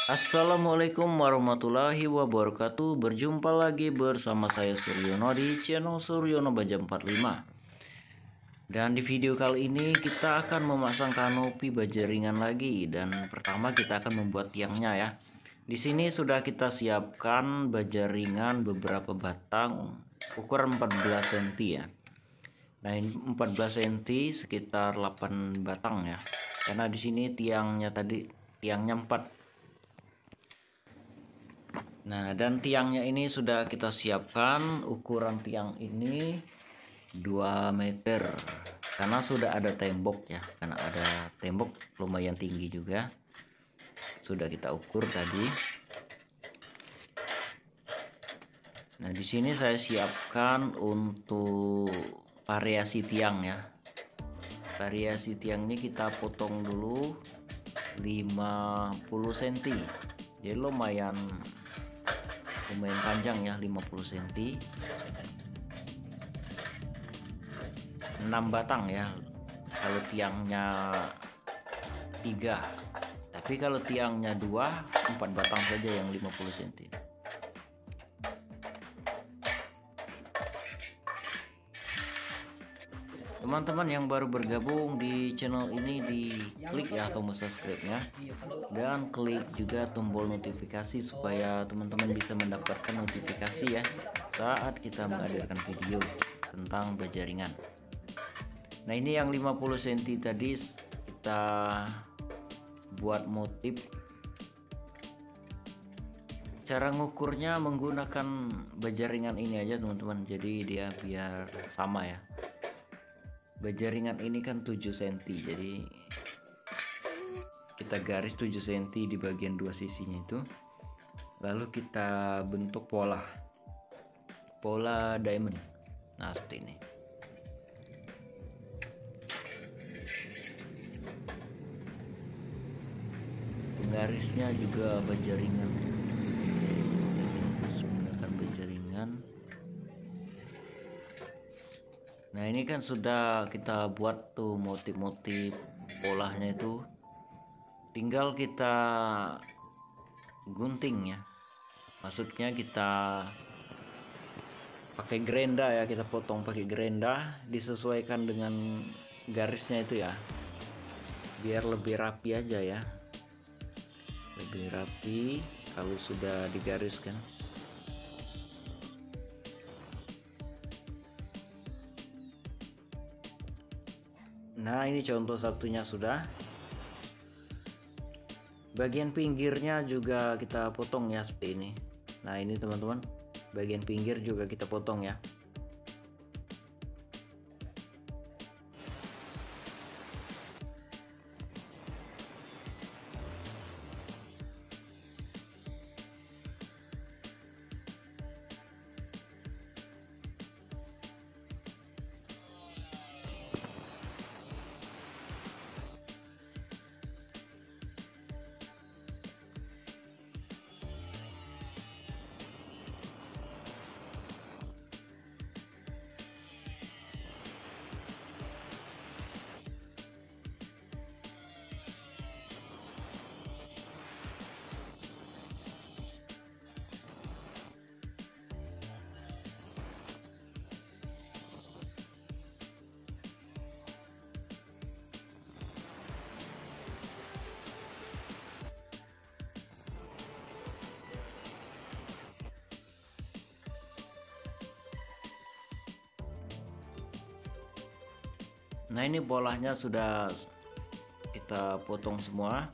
Assalamualaikum warahmatullahi wabarakatuh. Berjumpa lagi bersama saya Suryono di channel Suryono Baja 45. Dan di video kali ini kita akan memasang kanopi baja ringan lagi, dan pertama kita akan membuat tiangnya ya. Di sini sudah kita siapkan baja ringan beberapa batang ukuran 14 cm ya. Nah, ini 14 cm sekitar 8 batang ya. Karena di sini tiangnya 4. Nah, dan tiangnya ini sudah kita siapkan. Ukuran tiang ini 2 meter karena sudah ada tembok ya, karena ada tembok lumayan tinggi juga, sudah kita ukur tadi. Nah, di sini saya siapkan untuk variasi tiang ya. Variasi tiangnya kita potong dulu 50 cm, jadi lumayan panjang ya, 50 cm, 6 batang ya kalau tiangnya 3, tapi kalau tiangnya 2, 4 batang saja yang 50 cm. Teman-teman yang baru bergabung di channel ini, diklik ya tombol subscribe-nya dan klik juga tombol notifikasi supaya teman-teman bisa mendapatkan notifikasi ya saat kita menghadirkan video tentang baja ringan. Nah, ini yang 50 cm tadi kita buat motif. Cara ngukurnya menggunakan baja ringan ini aja teman-teman, jadi dia biar sama ya. Baja ringan ini kan 7 cm, jadi kita garis 7 cm di bagian dua sisinya itu, lalu kita bentuk pola diamond. Nah, seperti ini. Garisnya juga baja ringan, menggunakan baja ringan. Nah, ini kan sudah kita buat tuh motif-motif polanya itu, tinggal kita gunting ya, maksudnya kita pakai gerenda ya, kita potong pakai gerenda, disesuaikan dengan garisnya itu ya, biar lebih rapi aja ya, lebih rapi kalau sudah digariskan. Nah, ini contoh satunya sudah. Bagian pinggirnya juga kita potong ya seperti ini. Nah, ini teman-teman, bagian pinggir juga kita potong ya. Nah, ini polanya sudah kita potong semua,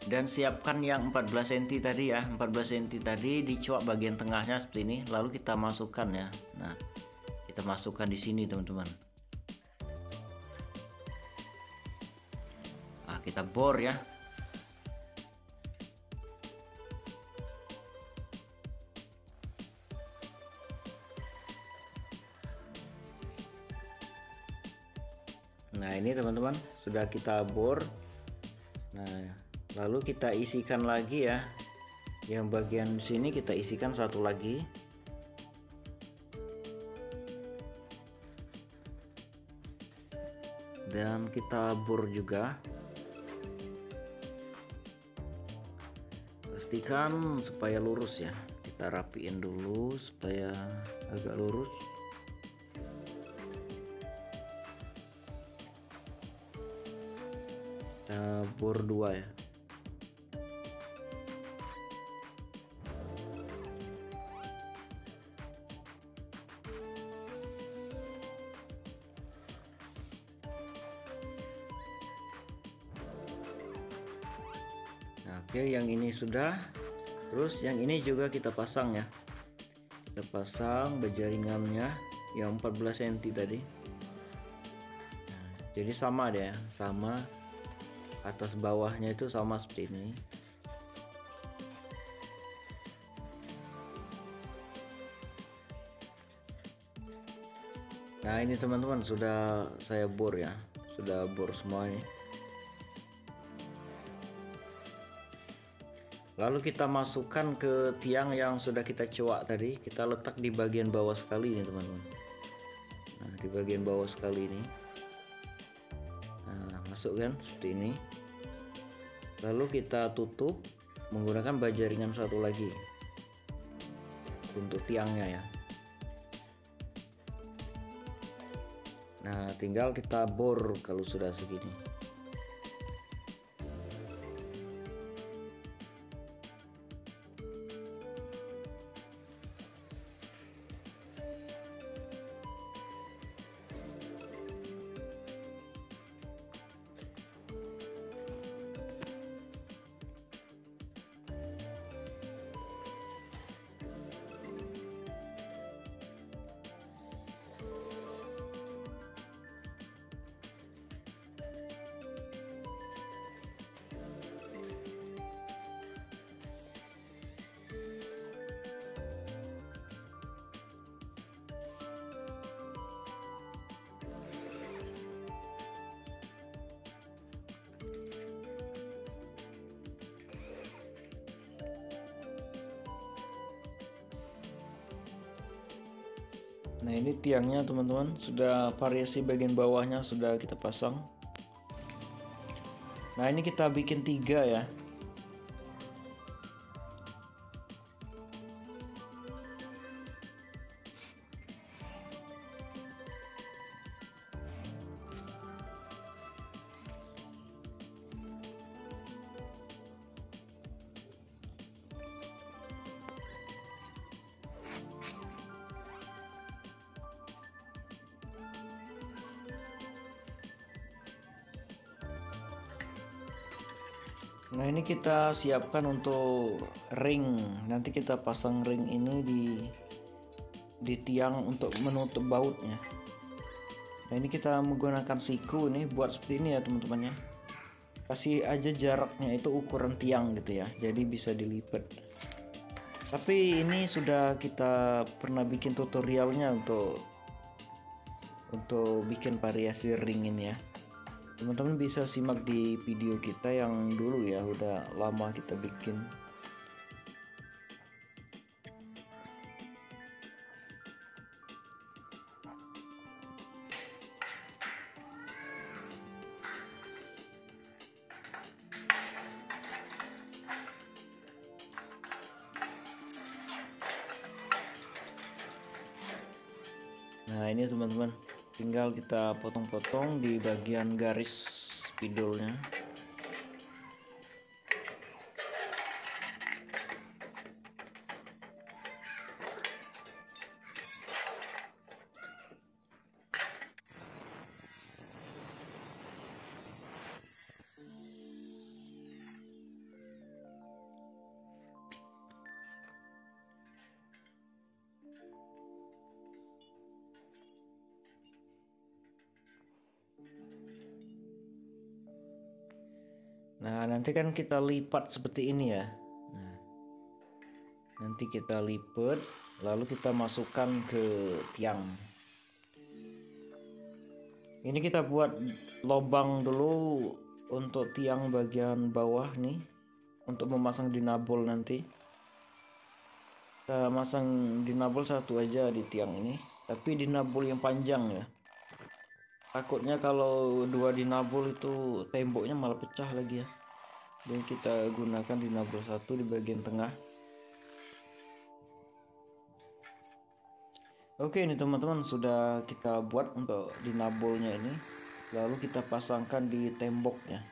dan siapkan yang 14 cm tadi ya. 14 cm tadi dicuak bagian tengahnya seperti ini, lalu kita masukkan ya. Nah, kita masukkan di sini teman-teman. Nah, kita bor ya. Nah, ini teman-teman sudah kita bor. Nah, lalu kita isikan lagi ya, yang bagian sini kita isikan satu lagi, dan kita bor juga. pastikan supaya lurus ya, kita rapiin dulu supaya agak lurus. Kita bor 2 ya. Nah, oke, yang ini sudah. Terus yang ini juga kita pasang ya. Kita pasang berjaringannya yang 14 cm tadi. Nah, jadi sama deh ya, sama atas bawahnya itu sama seperti ini. Nah, ini teman-teman sudah saya bor ya, sudah bor semua ini. Lalu kita masukkan ke tiang yang sudah kita coak tadi, kita letak di bagian bawah sekali ini teman-teman. Nah, di bagian bawah sekali ini. Nah, masukkan seperti ini. Lalu kita tutup menggunakan baja ringan satu lagi untuk tiangnya ya. Nah, tinggal kita bor kalau sudah segini. Nah, ini tiangnya teman-teman, sudah variasi bagian bawahnya sudah kita pasang. Nah, ini kita bikin 3 ya. Nah, ini kita siapkan untuk ring. Nanti kita pasang ring ini di tiang untuk menutup bautnya. Nah, ini kita menggunakan siku ini buat seperti ini ya teman-teman ya. Kasih aja jaraknya itu ukuran tiang gitu ya, jadi bisa dilipat. Tapi ini sudah kita pernah bikin tutorialnya untuk bikin variasi ring ini ya. Teman-teman bisa simak di video kita yang dulu ya, udah lama kita bikin. Nah, ini teman-teman, tinggal kita potong-potong di bagian garis spidolnya. Nah, nanti kan kita lipat seperti ini ya. Nah, nanti kita lipat, lalu kita masukkan ke tiang. Ini kita buat lubang dulu untuk tiang bagian bawah nih, untuk memasang dinabol nanti. Kita masang dinabol satu aja di tiang ini, tapi dinabol yang panjang ya. Takutnya kalau 2 dinabol itu temboknya malah pecah lagi ya. dan kita gunakan dinabol satu di bagian tengah. Oke, ini teman-teman sudah kita buat untuk dinabolnya ini, lalu kita pasangkan di temboknya.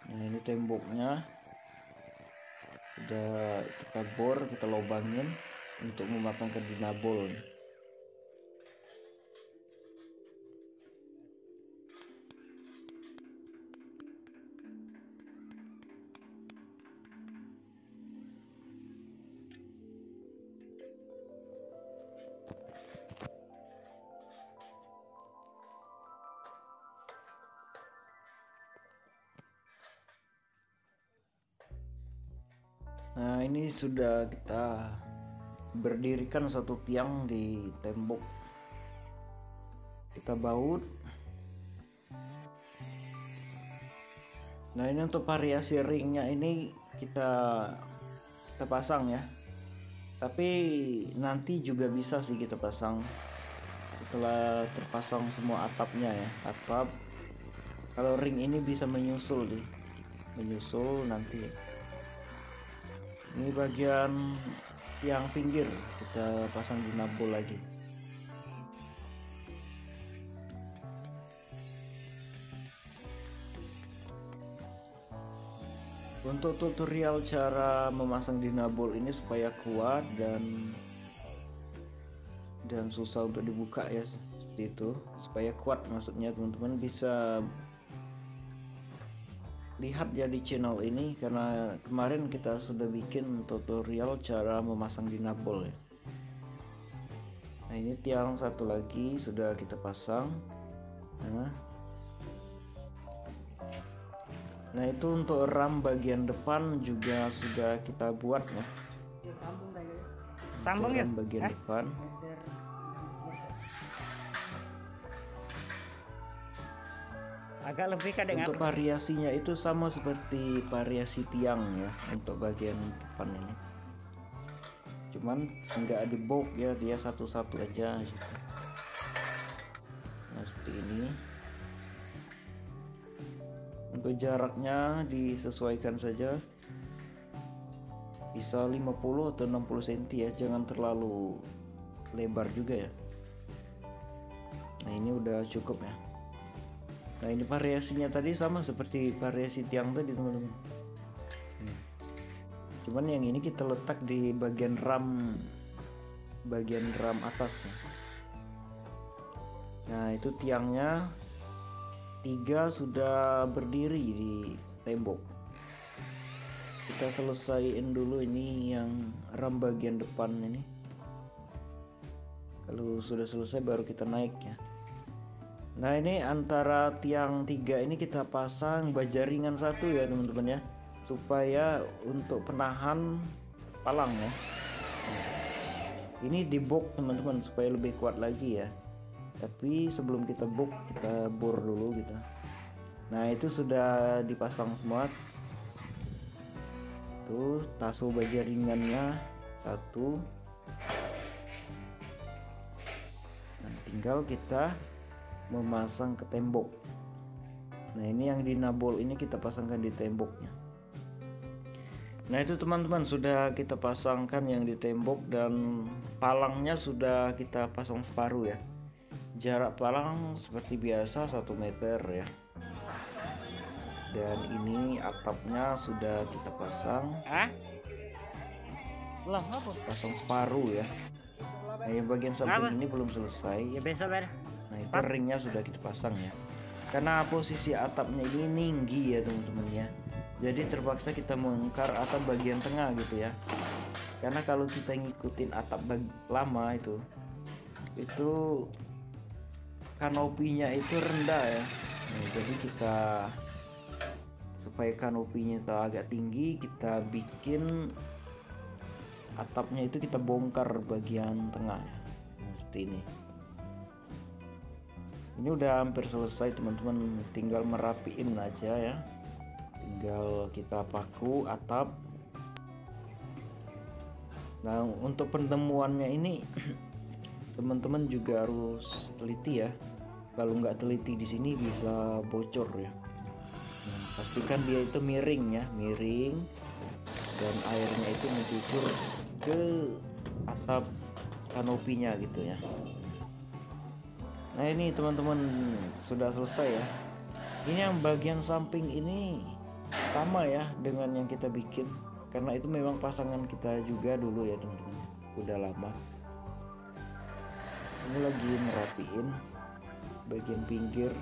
Nah, ini temboknya sudah kita bor, kita lubangin untuk mematangkan dinabol. Nah, ini sudah kita berdirikan satu tiang di tembok. Kita baut. Nah, ini untuk variasi ringnya ini kita pasang ya. Tapi nanti juga bisa sih kita pasang setelah terpasang semua atapnya ya. Atap kalau ring ini bisa menyusul nanti. Ini bagian tiang pinggir kita pasang dinabol lagi. Untuk tutorial cara memasang dinabol ini supaya kuat dan susah untuk dibuka ya, seperti itu. Supaya kuat maksudnya, teman-teman bisa lihat ya di channel ini, karena kemarin kita sudah bikin tutorial cara memasang dinabol ya. Nah, ini tiang satu lagi sudah kita pasang. Nah, itu untuk ram bagian depan juga sudah kita buat ya. Sambung ya bagian depan. Agak lebih kadang untuk variasinya itu sama seperti variasi tiang ya untuk bagian depan ini, cuman enggak dibok ya, dia satu-satu aja gitu. Nah, seperti ini. Untuk jaraknya disesuaikan saja, bisa 50 atau 60 cm ya, jangan terlalu lebar juga ya. Nah, ini udah cukup ya. Nah, ini variasinya tadi sama seperti variasi tiang tadi teman-teman. Cuman yang ini kita letak di bagian ram atas ya. Nah, itu tiangnya 3 sudah berdiri di tembok. Kita selesaiin dulu ini yang ram bagian depan ini. Kalau sudah selesai baru kita naik ya. Nah, ini antara tiang 3 ini kita pasang baja ringan satu ya teman-teman ya, supaya untuk penahan palang ya. Ini di bok teman-teman supaya lebih kuat lagi ya. Tapi sebelum kita bok, kita bor dulu gitu. Nah, itu sudah dipasang semua. Tuh taso baja ringannya satu. Nah, tinggal kita memasang ke tembok. Nah, ini yang dinabol ini kita pasangkan di temboknya. Nah, itu teman-teman sudah kita pasangkan yang di tembok, dan palangnya sudah kita pasang separuh ya. Jarak palang seperti biasa 1 meter ya. Dan ini atapnya sudah kita pasang. Pasang separuh ya. Nah, yang bagian samping ini belum selesai ya, biasa ber. Nah, itu ringnya sudah kita pasang ya. Karena posisi atapnya ini tinggi ya teman-teman ya, jadi terpaksa kita mengangkat atap bagian tengah gitu ya. Karena kalau kita ngikutin atap lama itu kanopinya itu rendah ya. Nah, jadi kita supaya kanopinya itu agak tinggi, kita bikin atapnya itu kita bongkar bagian tengah ya. Nah, seperti ini. Ini udah hampir selesai teman-teman, tinggal merapiin aja ya. Tinggal kita paku atap. Nah, untuk pentemuannya ini teman-teman juga harus teliti ya. Kalau nggak teliti di sini bisa bocor ya. Nah, Pastikan dia itu miring ya, miring, dan airnya itu mencucur ke atap kanopinya gitu ya. Nah ini teman-teman sudah selesai ya. Ini yang bagian samping ini sama ya dengan yang kita bikin, karena itu memang pasangan kita juga dulu ya teman-teman, udah lama. Ini lagi merapiin bagian pinggir.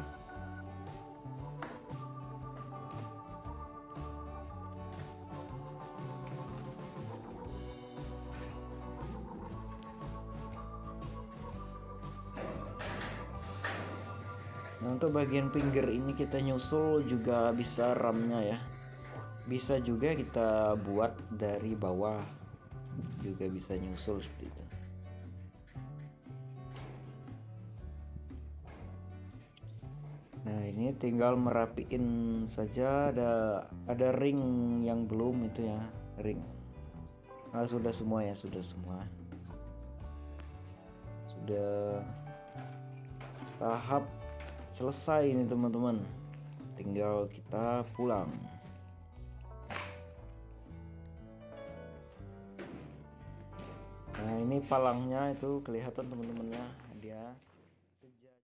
Nah untuk bagian pinggir ini kita nyusul juga bisa ramnya ya, bisa juga kita buat dari bawah, juga bisa nyusul seperti itu. Nah ini tinggal merapiin saja, ada ring yang belum itu ya, ring. Nah sudah semua ya, sudah semua, sudah tahap selesai ini teman-teman, tinggal kita pulang. Nah ini palangnya itu kelihatan teman-temannya, dia